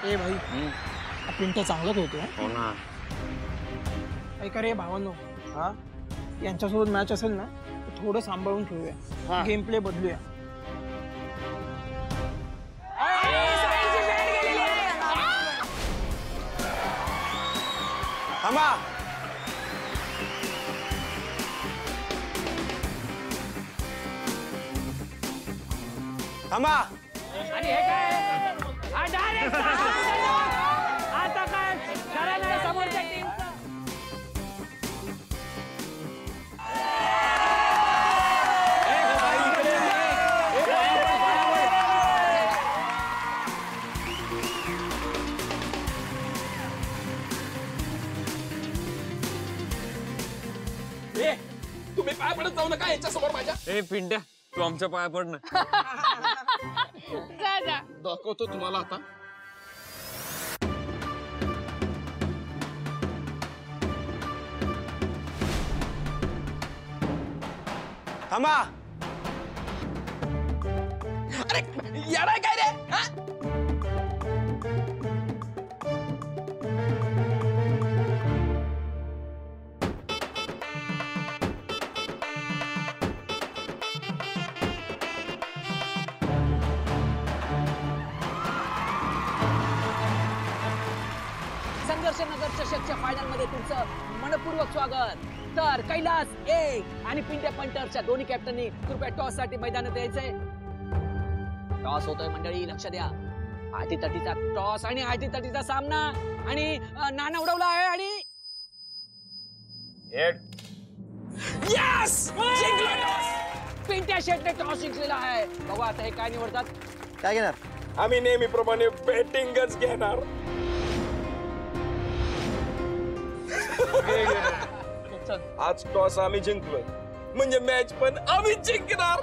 ए भाई पिंट्या चांगलं खेळतोय. हो ना. ऐका रे भावांनो, हा यांच्यासोबत मॅच असेल ना तर थोडं सांभाळून खेळूया, गेम प्ले बदलूया. थांबा. थांबा. आणि हे काय आता काय खरं नाही समोरच्या टीमचं. तुम्ही पाय पडत जाऊ नका याच्या समोर माझ्या. ए पिंट्या, तू आमच्या पाया पड ना. दाखवतो तुम्हाला आता. थांबा. अरे येणार काय रे? हा? संघर्ष नगर चषकच्या फायनल मध्ये तुमचं मनपूर्वक स्वागत. तर कैलास एक आणि पिंट्या पंटरच्या दोन्ही कॅप्टननी कृपया टॉस साठी मैदानात यायचंय. टॉस होतोय मंडळी, लक्ष द्या. आटीतटीचा टॉस आणि आटीतटीचा सामना आणि नाणं उडवला आहे आणि यस, जिंकलो टॉस. पिंट्या शेटने टॉस जिंकलेला आहे. बघू आता हे काय निवडतात. काय घेणार? आम्ही नेहमीप्रमाणे बॅटिंगच घेणार. आज टॉस आम्ही जिंकलो म्हणजे मॅच पण आम्ही जिंकणार.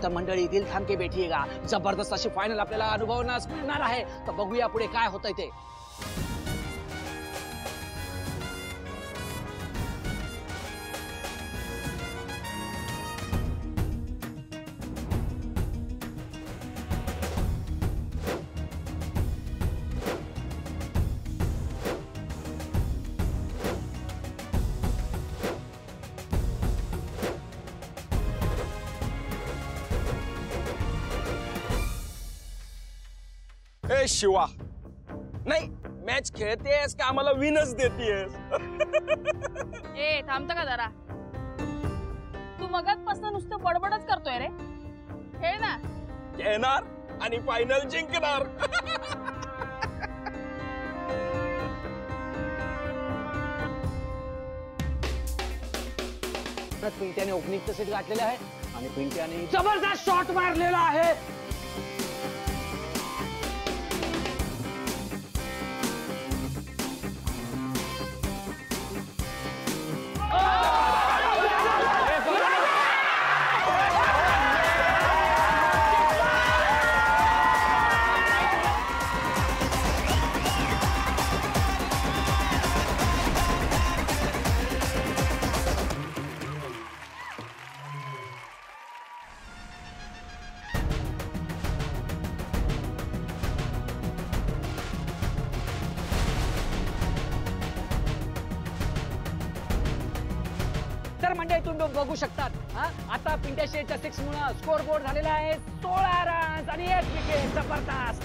तर मंडळी दिल थांब के बैठिएगा. जबरदस्त अशी फायनल आपल्याला अनुभवण्यास मिळणार आहे. तर बघूया पुढे काय होतंय ते. ए शिवा, नाही मॅच खेळतेस का आम्हाला विनच देतेस? ए थांबता का जरा. तू मगाचपासून नुसतं बडबडच करतोय रे. खेळ ना. घेणार आणि फायनल जिंकणार. पिंट्याने ओपनिंगचं सेट गाठलेलं आहे आणि पिंट्याने जबरदस्त शॉट मारलेला आहे. तर मंडळी तुम्ही बघू शकतात, आता पिंट्या शेटच्या 6 मुळे स्कोर बोर्ड झालेला आहे 16 रन्स आणि 1 विकेट. जबरदस्त.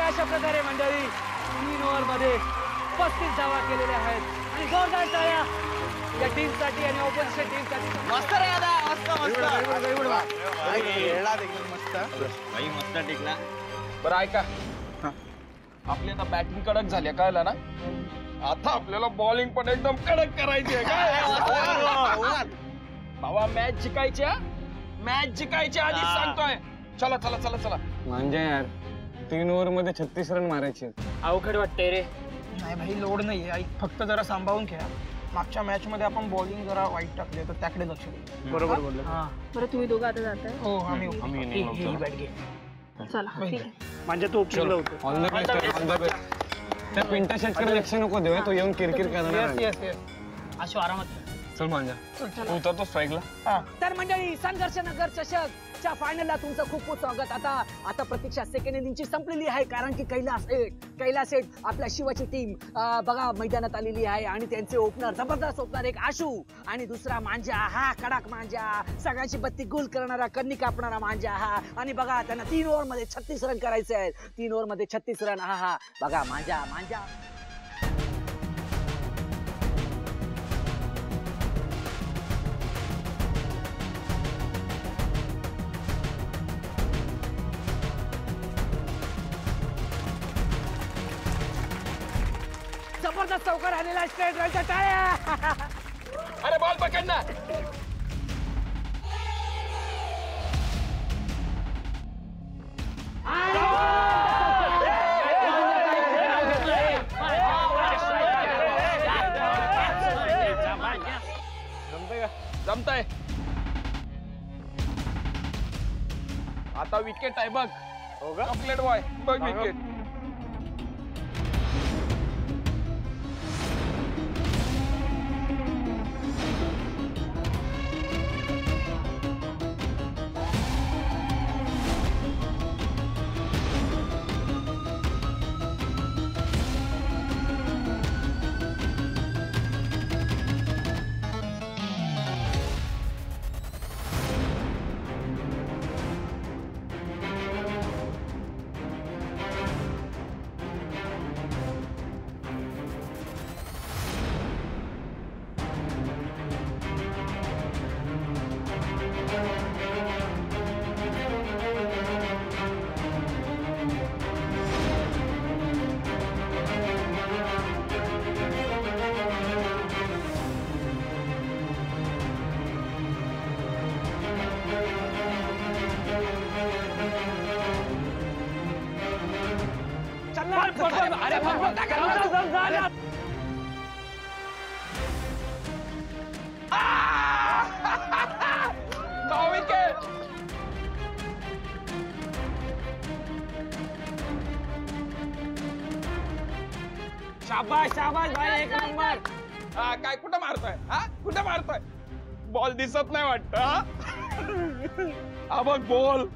अशा प्रकारे मंडळी 3 ओव्हर मध्ये 35 धावा केलेल्या आहेत आणि जोरदार टाळ्या या टीमसाठी आणि ऑपोजिशन टीमसाठी. मस्त रे दादा, मस्त मस्त मस्त टिकला. बरं ऐका, आपली आता बॅटिंग कडक झाली कळलं ना. आता आपल्याला बॉलिंग पण एकदम कडक करायची आहे काय. बाबा मॅच जिंकायच्या, मॅच जिंकायच्या आधीच सांगतोय. चला चला चला चला. म्हणजे यार 3 ओव्हर मध्ये 36 रन मारायचे. अवघड वाटतंय रे. नाही भाई, लोड नाहीये. ऐक, फक्त जरा सांभाळून खेळा. मागच्या मॅच मध्ये आपण बॉलिंग जरा वाईट टाकली तर त्याकडे लक्ष द्या. बरोबर बोलले. बरं तुम्ही दोघं आता जाताय. हो, आम्ही आम्ही बॅट घे. चला ठीक आहे. म्हणजे तो ओपनिंगला होतो. All the best, all the best. त्या पिंटा शेटकडे लक्ष नको देऊ, तो येऊन किरकिर करणार येस आहे. Yes yes. अशी आरामात. चल मांजा, तू उतरतो स्ट्राईकला. हा. तर मंडळी, संघर्ष नगर चषकच्या फायनलला तुमचं खूप खूप स्वागत. आता प्रतीक्षा सेकंड इनिंगची संपलेली आहे, कारण की कैलास एट आपल्या शिवाची टीम बघा मैदानात आलेली आहे आणि त्यांचे ओपनर जबरदस्त ओपनर, एक आशू आणि दुसरा मांजा. हा कडक मांजा, सगळ्यांची बत्ती गुल करणारा, कन्नी कापणारा मांजा. हा आणि बघा त्यांना 3 ओव्हर मध्ये 36 रन करायचे आहेत. 3 ओव्हर मध्ये 36 रन. हा बघा मांजा. जबरदस्त चौकार आलेला, स्ट्रेट रनच्या टाळ्या. अरे बॉल पकड ना. जमतंय. आता विकेट आहे बघ. कंप्लेट बॉय, बघ विकेट. शाबाश शाबाश भाई, एक नंबर. हा काय कुठं मारतोय? हा कुठं मारतोय? बॉल दिसत नाही वाटत. हा बघ बॉल.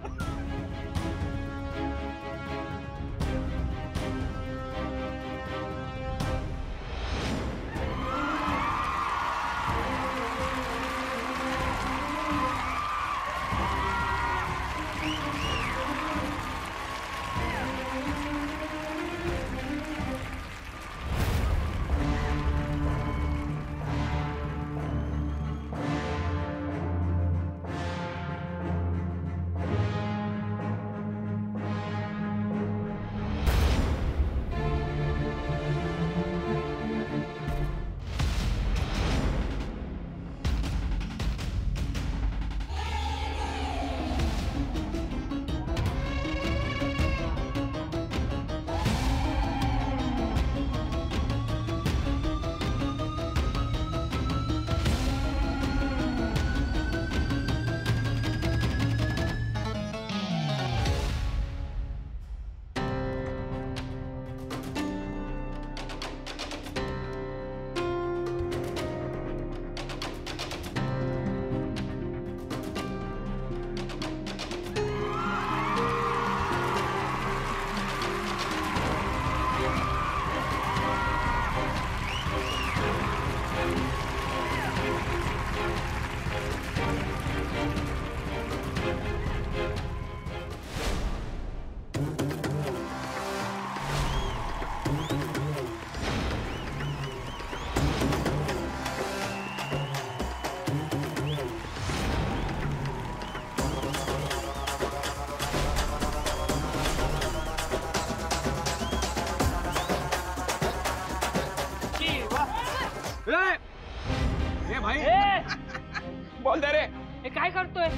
बॉल दे रे. हे काय करतोय?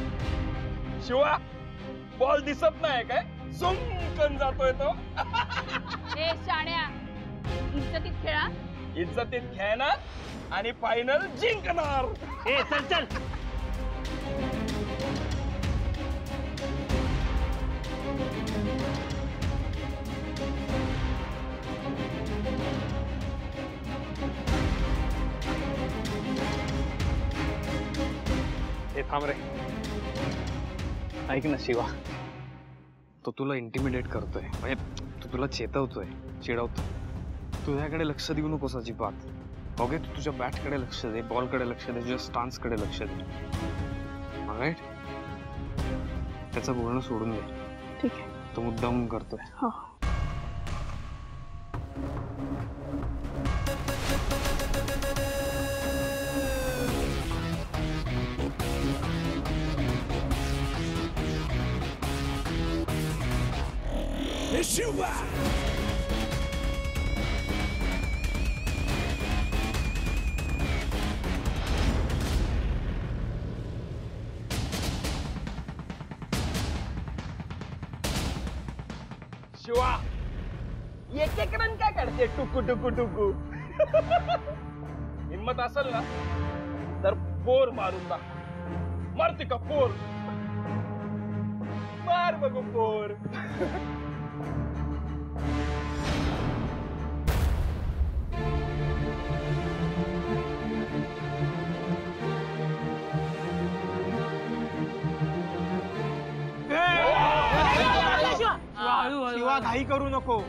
शिवा बॉल दिसत नाही काय? सुंकन जातोय तो. ए शाण्या, इज्जतीत खेळा. इज्जतीत खेळणार आणि फायनल जिंकणार. ए चल चल. हे थांब रे. ऐक ना शिवा, तो तुला इंटिमिडेट करतोय, म्हणजे तो तुला चेतवतोय, चिडवतोय. तुझ्याकडे लक्ष देऊ नकोस अजिबात. ओके, तू तुझ्या बॅटकडे लक्ष दे, बॉलकडे लक्ष दे, तुझ्या स्टान्सकडे लक्ष दे. राईट? त्याचं बोलणं सोडून दे. ठीक आहे. तो मुद्दाम करतोय. हो. शिवा एक एक रन काय काढते टुकू टुकू टुकू. हिम्मत असेल ना तर फोर मारून दाखव. मारते का फोर? मार बघू फोर. शिवा घाई करू नको.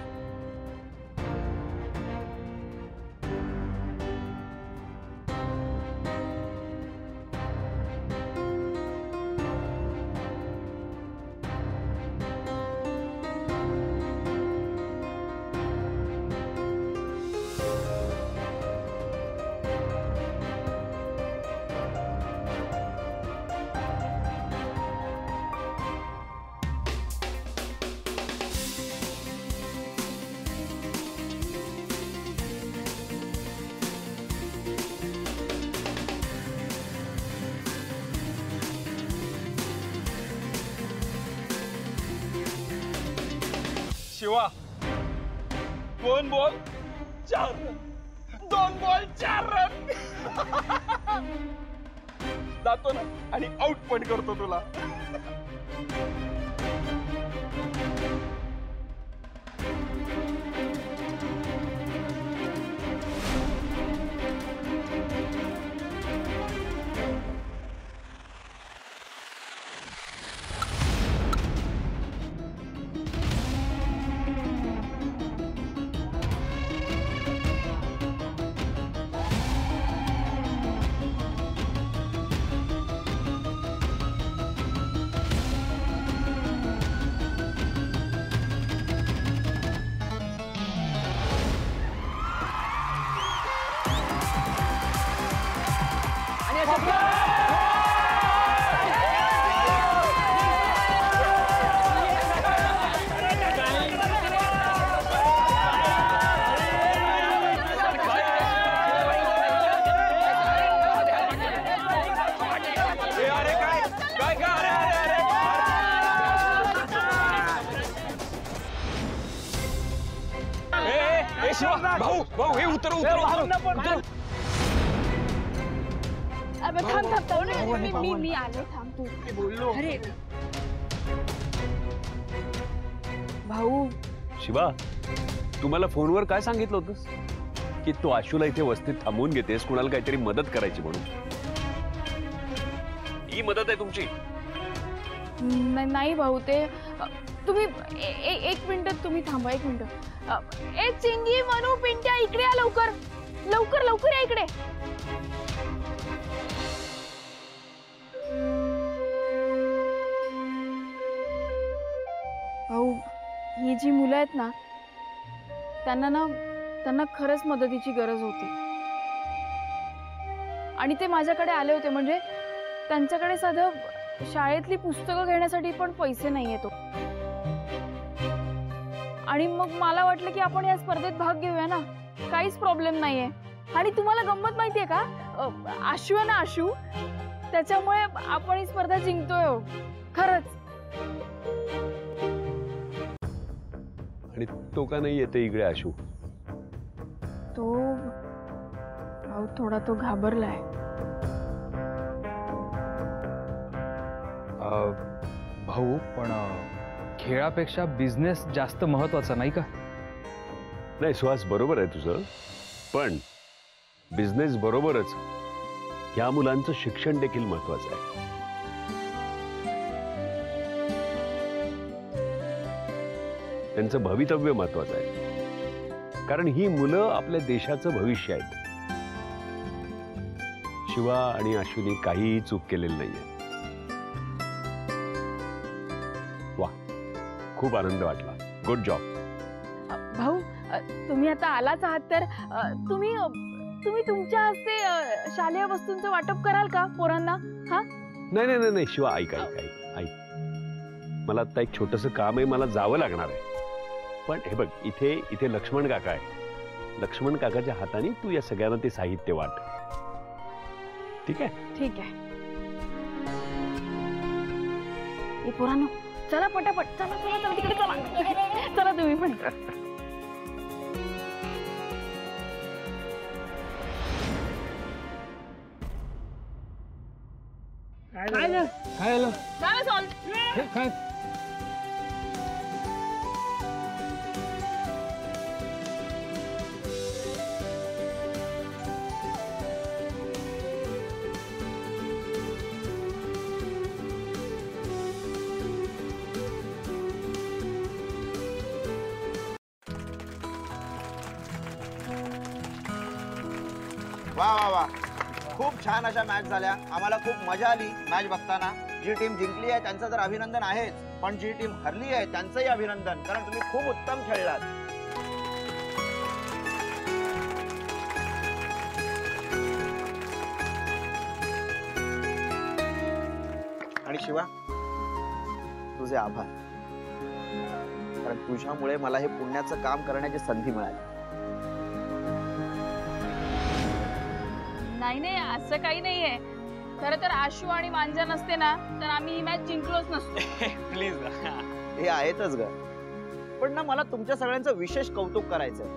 Shiva 2 ball 4 run. 2 ball 4 run. जातो ना आणि आउट पण करतो तुला. शिवा भाऊ भाऊ हे उतर उतर. अबे थांब थांब थांब. मी आले. थांब तू. बोललो. अरे भाऊ, शिवा, तू मला फोनवर काय सांगितलं होतंस की तू आशूला इथे वस्तीत थांबवून घेतेस कुणाला काहीतरी मदत करायची म्हणून. ही मदत आहे तुमची? नाही भाऊ, ते तुम्ही एक मिनिट तुम्ही थांबा. 1 मिनिट. ए चिंगी, मनू, पिंट्या, इकडे या लवकर लवकर लवकर या इकडे. भाऊ, ही जी मुलं आहेत ना त्यांना खरंच मदतीची गरज होती आणि ते माझ्याकडे आले होते. म्हणजे त्यांच्याकडे साधं शाळेतली पुस्तकं घेण्यासाठी पण पैसे नाही येतो. आणि मग मला वाटलं की आपण या स्पर्धेत भाग घेऊया ना, काहीच प्रॉब्लेम नाहीये. आणि तुम्हाला गंमत माहितीये का, आशू आहे ना, आशू त्याच्यामुळे आपण ही स्पर्धा जिंकतोय हो. खरंच. आणि तो का नाही येते इकडे आशू? तो थोडा तो घाबरलाय. भाऊ पण खेळापेक्षा बिझनेस जास्त महत्वाचा नाही का? नाही सुहास, बरोबर आहे तुझं, पण बिझनेस बरोबरच या मुलांचं शिक्षण देखील महत्वाचं आहे. त्यांचं भवितव्य महत्वाचं आहे, कारण ही मुलं आपल्या देशाचं भविष्य आहेत. शिवा आणि आशूने काहीही चूक केलेली नाहीये. वा, खूप आनंद वाटला. Good job. भाऊ, तुम्ही आता आलाच आहात तर तुम्ही तुमच्या हस्ते शालेय वस्तूंचं वाटप कराल का पोरांना? हा, नाही नाही नाही शिवा, ऐक ऐक ऐक ऐक, मला आता एक छोटंसं काम आहे, मला जावं लागणार आहे. पण हे बघ, इथे इथे लक्ष्मण काका आहे. लक्ष्मण काकाच्या हाताने तू या सगळ्यांना ते साहित्य वाट. ठीक आहे? ठीक आहे. ए पोरांनो, चला पटापट, चला चला चला तिकडे चला. चला तुम्ही पण. काय झालं? चला सॉल्व. वा वा वा, खूप छान अशा मॅच झाल्या. आम्हाला खूप मजा आली मॅच बघताना. जी टीम जिंकली आहे त्यांचं तर अभिनंदन आहेच, पण जी टीम हरली आहे त्यांचंही अभिनंदन, कारण तुम्ही खूप उत्तम खेळलात. आणि शिवा, तुझे आभार, कारण तुझ्यामुळे मला हे पुण्याचं काम करण्याची संधी मिळाली. नाही नाही, असं काही नाहीये. खरं तर आशू आणि मांजा नसते ना तर आम्ही ही मॅच जिंकलोच नसतो. प्लीज. हे आहेतच ग, पण ना मला तुमच्या सगळ्यांचं विशेष कौतुक करायचंय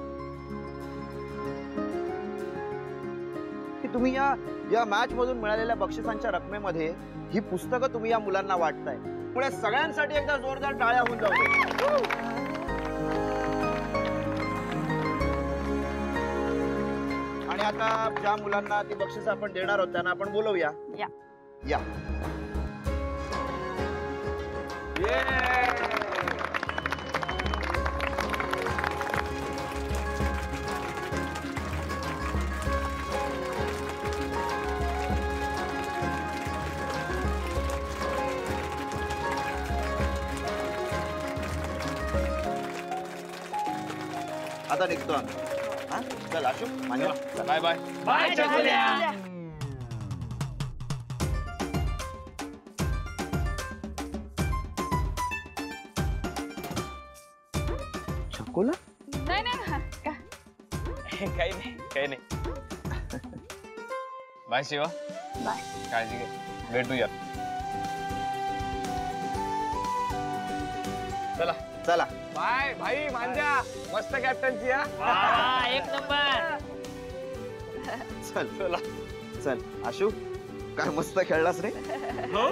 की तुम्ही या मॅच मधून मिळालेल्या बक्षिसांच्या रकमेमध्ये ही पुस्तकं तुम्ही या मुलांना वाटताय. पुढे सगळ्यांसाठी एकदा जोरदार टाळ्या होऊन जाऊ दे. आणि आता ज्या मुलांना ती बक्षिस आपण देणार आहोत त्यांना आपण बोलवूया. या. या. आता निघतो आम्ही. हा, चल आशू, मांजा, चल. Bye bye. बाय चकुल्या. चकोला? नाही नाही, काही नाही, काही नाही. बाय शिवा. बाय. काळजी घे, भेटूया. चला चला. बाय भाई मांजा, मस्त कॅप्टनची. हा, एक नंबर. चल चला. चल आशू, काय मस्त खेळलास रे. हो.